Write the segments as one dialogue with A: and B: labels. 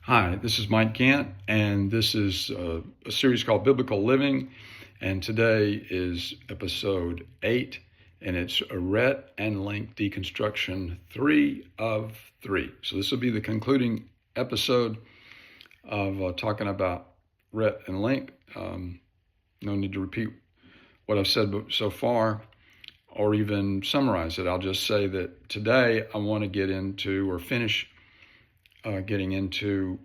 A: Hi, this is Mike Gant, and this is a series called Biblical Living, and today is episode 8, and it's a Rhett and Link Deconstruction 3 of 3. So this will be the concluding episode of talking about Rhett and Link. No need to repeat what I've said so far or even summarize it. I'll just say that today I want to get into or finish getting into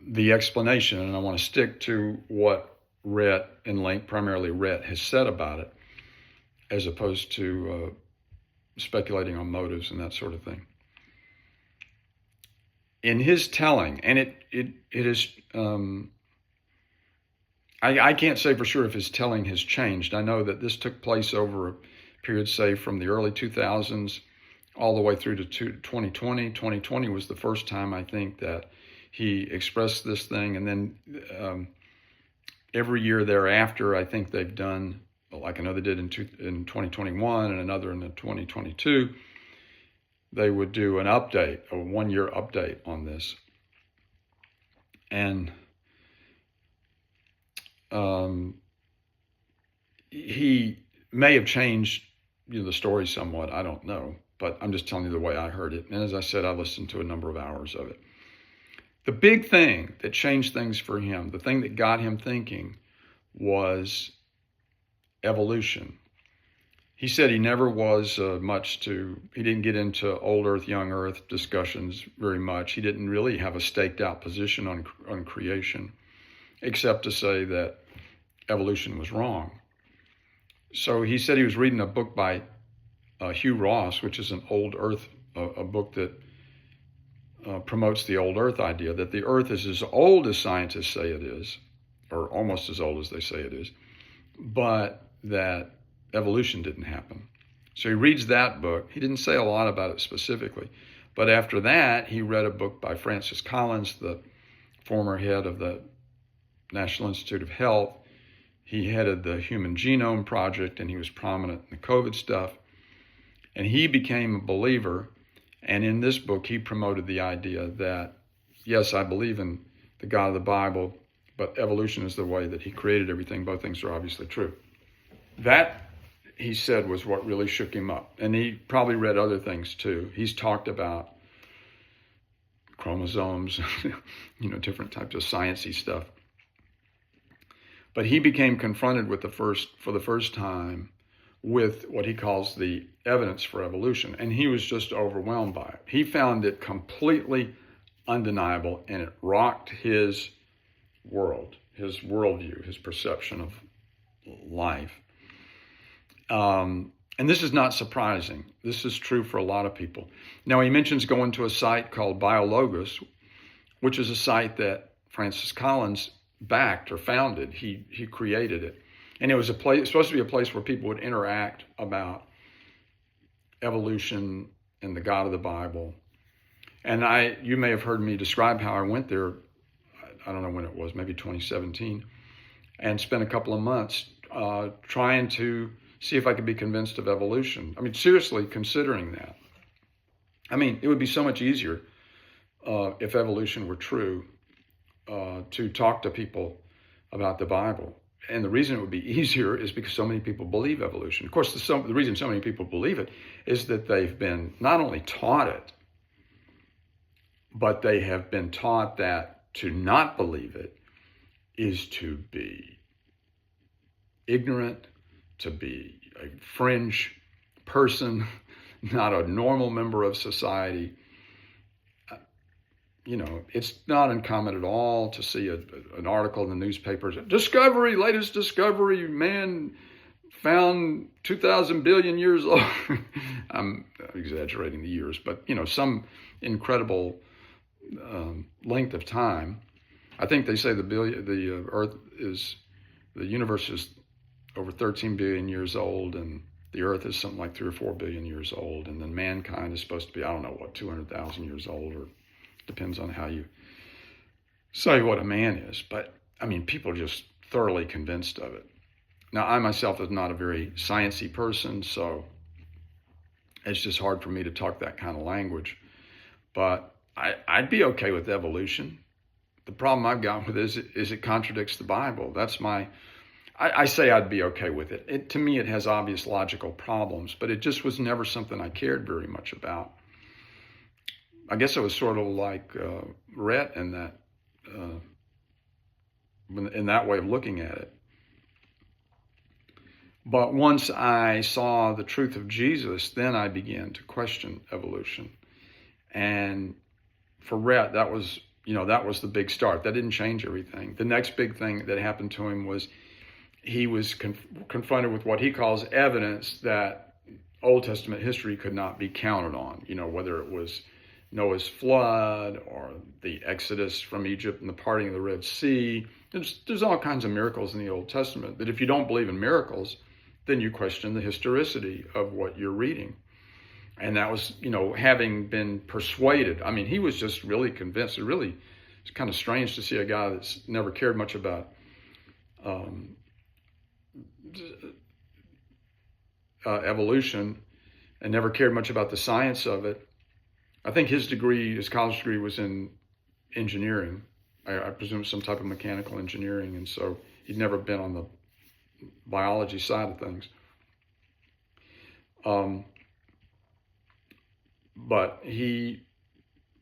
A: the explanation, and I want to stick to what Rhett and Link, primarily Rhett, has said about it, as opposed to speculating on motives and that sort of thing. In his telling, and it is, I can't say for sure if his telling has changed. I know that this took place over a period, say, from the early 2000s all the way through to 2020. 2020 was the first time, I think, that he expressed this thing. And then every year thereafter, I think they've done, like another did in 2021 and another in 2022, they would do an update, a one-year update on this. And he may have changed the story somewhat. I don't know. But I'm just telling you the way I heard it. And as I said, I listened to a number of hours of it. The big thing that changed things for him, the thing that got him thinking, was evolution. He said he never was he didn't get into old Earth, young Earth discussions very much. He didn't really have a staked out position on creation, except to say that evolution was wrong. So he said he was reading a book by Hugh Ross, which is an old Earth, a book that promotes the old Earth idea, that the Earth is as old as scientists say it is, or almost as old as they say it is, but that evolution didn't happen. So he reads that book. He didn't say a lot about it specifically, but after that, he read a book by Francis Collins, the former head of the National Institute of Health. He headed the Human Genome Project, and he was prominent in the COVID stuff. And he became a believer, and in this book, he promoted the idea that, yes, I believe in the God of the Bible, but evolution is the way that he created everything. Both things are obviously true. That, he said, was what really shook him up. And he probably read other things too. He's talked about chromosomes, different types of sciencey stuff. But he became confronted for the first time with what he calls the evidence for evolution. And he was just overwhelmed by it. He found it completely undeniable, and it rocked his world, his worldview, his perception of life. And this is not surprising. This is true for a lot of people. Now, he mentions going to a site called BioLogos, which is a site that Francis Collins backed or founded. He created it. And it was supposed to be a place where people would interact about evolution and the God of the Bible. And you may have heard me describe how I went there, I don't know when it was, maybe 2017, and spent a couple of months trying to see if I could be convinced of evolution. I mean, seriously considering that. I mean, it would be so much easier if evolution were true to talk to people about the Bible. And the reason it would be easier is because so many people believe evolution. Of course, the reason so many people believe it is that they've been not only taught it, but they have been taught that to not believe it is to be ignorant, to be a fringe person, not a normal member of society. It's not uncommon at all to see an article in the newspapers. Discovery, latest discovery, man found 2,000 billion years old. I'm exaggerating the years, but some incredible length of time. I think they say the universe is over 13 billion years old, and the Earth is something like 3 or 4 billion years old, and then mankind is supposed to be, 200,000 years old, or depends on how you say what a man is. But, people are just thoroughly convinced of it. Now, I myself is not a very sciencey person, so it's just hard for me to talk that kind of language. But I'd be okay with evolution. The problem I've got with it is it contradicts the Bible. I say I'd be okay with it. To me, it has obvious logical problems, but it just was never something I cared very much about. I guess it was sort of like Rhett uh, in that way of looking at it. But once I saw the truth of Jesus, then I began to question evolution. And for Rhett, that was the big start. That didn't change everything. The next big thing that happened to him was he was confronted with what he calls evidence that Old Testament history could not be counted on. Whether it was Noah's flood or the Exodus from Egypt and the parting of the Red Sea. There's all kinds of miracles in the Old Testament that if you don't believe in miracles, then you question the historicity of what you're reading. And that was, having been persuaded. I mean, he was just really convinced. It's kind of strange to see a guy that's never cared much about evolution and never cared much about the science of it. I think his college degree was in engineering. I presume some type of mechanical engineering. And so he'd never been on the biology side of things. But he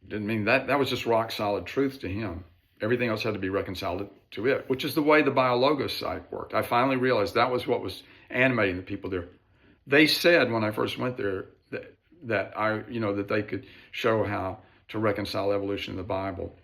A: didn't mean that was just rock solid truth to him. Everything else had to be reconciled to it, which is the way the BioLogos site worked. I finally realized that was what was animating the people there. They said when I first went there that they could show how to reconcile evolution in the Bible.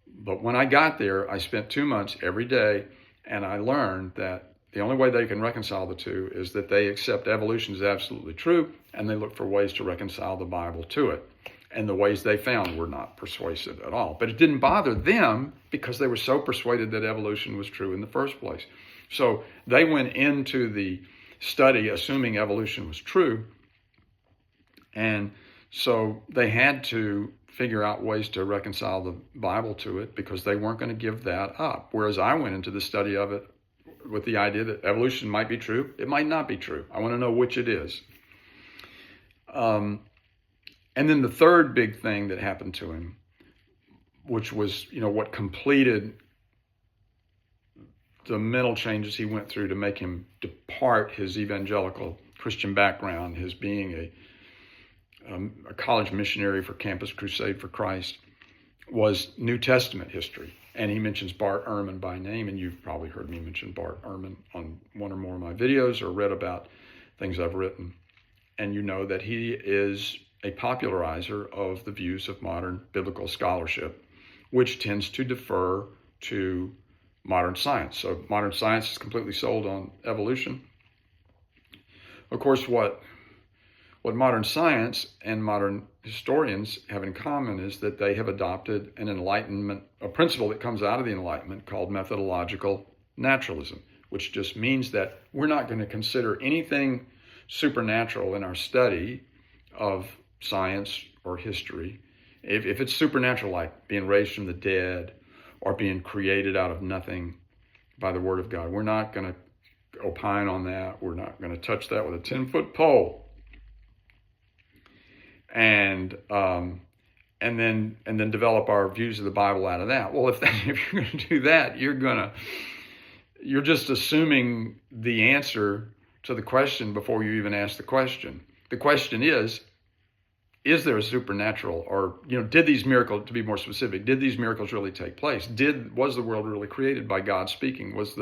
A: But when I got there, I spent 2 months every day, and I learned that the only way they can reconcile the two is that they accept evolution is absolutely true, and they look for ways to reconcile the Bible to it. And the ways they found were not persuasive at all. But it didn't bother them because they were so persuaded that evolution was true in the first place. So they went into the study assuming evolution was true. And so they had to figure out ways to reconcile the Bible to it because they weren't going to give that up. Whereas I went into the study of it with the idea that evolution might be true. It might not be true. I want to know which it is. And then the third big thing that happened to him, which was, what completed the mental changes he went through to make him depart his evangelical Christian background, his being a college missionary for Campus Crusade for Christ, was New Testament history. And he mentions Bart Ehrman by name, and you've probably heard me mention Bart Ehrman on one or more of my videos or read about things I've written. And you know that he is a popularizer of the views of modern biblical scholarship, which tends to defer to modern science. So modern science is completely sold on evolution. Of course, what modern science and modern historians have in common is that they have adopted a principle that comes out of the Enlightenment called methodological naturalism, which just means that we're not going to consider anything supernatural in our study of science or history. If it's supernatural, like being raised from the dead or being created out of nothing by the word of God, we're not going to opine on that. We're not going to touch that with a 10-foot pole. And then develop our views of the Bible out of that. Well, if you're going to do that, you're just assuming the answer to the question before you even ask the question. The question is there a supernatural, or did these miracles, to be more specific, did these miracles really take place? Was the world really created by God speaking? Was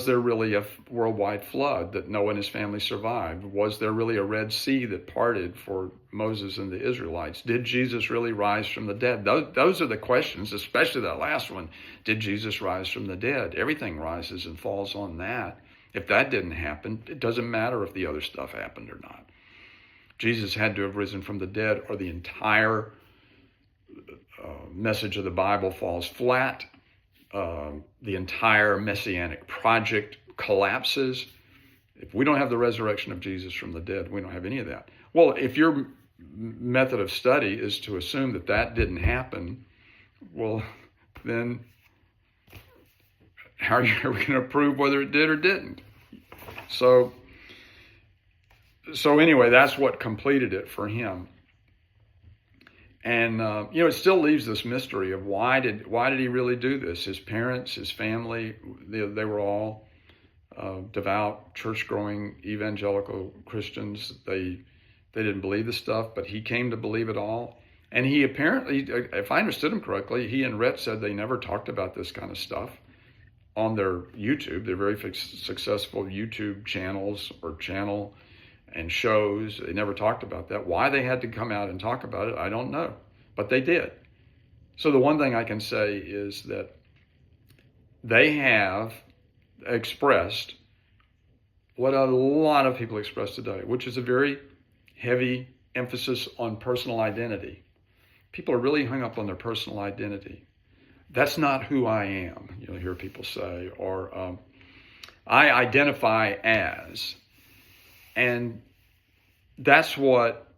A: there really a worldwide flood that Noah and his family survived? Was there really a Red Sea that parted for Moses and the Israelites? Did Jesus really rise from the dead? Those are the questions, especially that last one. Did Jesus rise from the dead? Everything rises and falls on that. If that didn't happen, it doesn't matter if the other stuff happened or not. Jesus had to have risen from the dead, or the entire message of the Bible falls flat. The entire messianic project collapses. If we don't have the resurrection of Jesus from the dead, we don't have any of that. Well, if your method of study is to assume that didn't happen, well, then how are we going to prove whether it did or didn't? So anyway, that's what completed it for him. And it still leaves this mystery of why did he really do this? His parents, his family, they were all devout, church-going, evangelical Christians. They didn't believe this stuff, but he came to believe it all. And he apparently, if I understood him correctly, he and Rhett said they never talked about this kind of stuff on their YouTube. They're very successful YouTube channels and shows. They never talked about that. Why they had to come out and talk about it, I don't know, but they did. So the one thing I can say is that they have expressed what a lot of people express today, which is a very heavy emphasis on personal identity. People are really hung up on their personal identity. That's not who I am, you'll hear people say, or I identify as. And that's what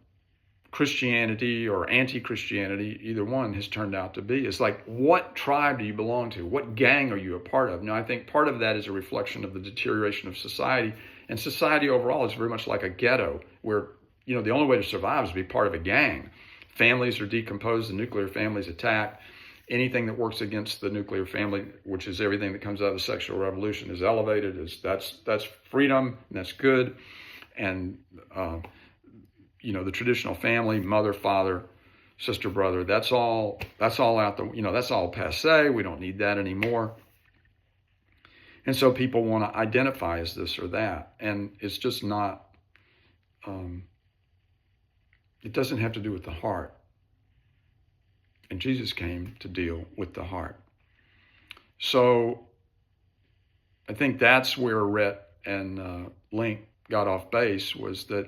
A: Christianity or anti-Christianity, either one, has turned out to be. It's like, what tribe do you belong to? What gang are you a part of? Now, I think part of that is a reflection of the deterioration of society. And society overall is very much like a ghetto where, the only way to survive is to be part of a gang. Families are decomposed, the nuclear family is attacked. Anything that works against the nuclear family, which is everything that comes out of the sexual revolution, is elevated. That's freedom, and that's good. And the traditional family, mother, father, sister, brother, that's all out the, that's all passé. We don't need that anymore. And so people want to identify as this or that. And it's just not, it doesn't have to do with the heart. And Jesus came to deal with the heart. So I think that's where Rhett and Link got off base, was that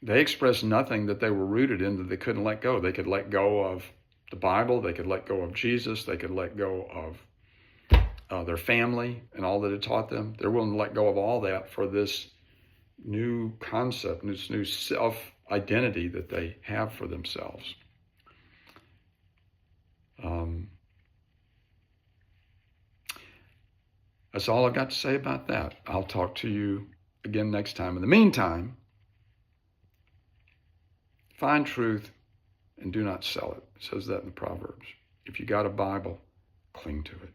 A: they expressed nothing that they were rooted in that they couldn't let go. They could let go of the Bible. They could let go of Jesus. They could let go of their family and all that it taught them. They're willing to let go of all that for this new concept, this new self-identity that they have for themselves. That's all I've got to say about that. I'll talk to you again next time. In the meantime, find truth and do not sell it. It says that in the Proverbs. If you got a Bible, cling to it.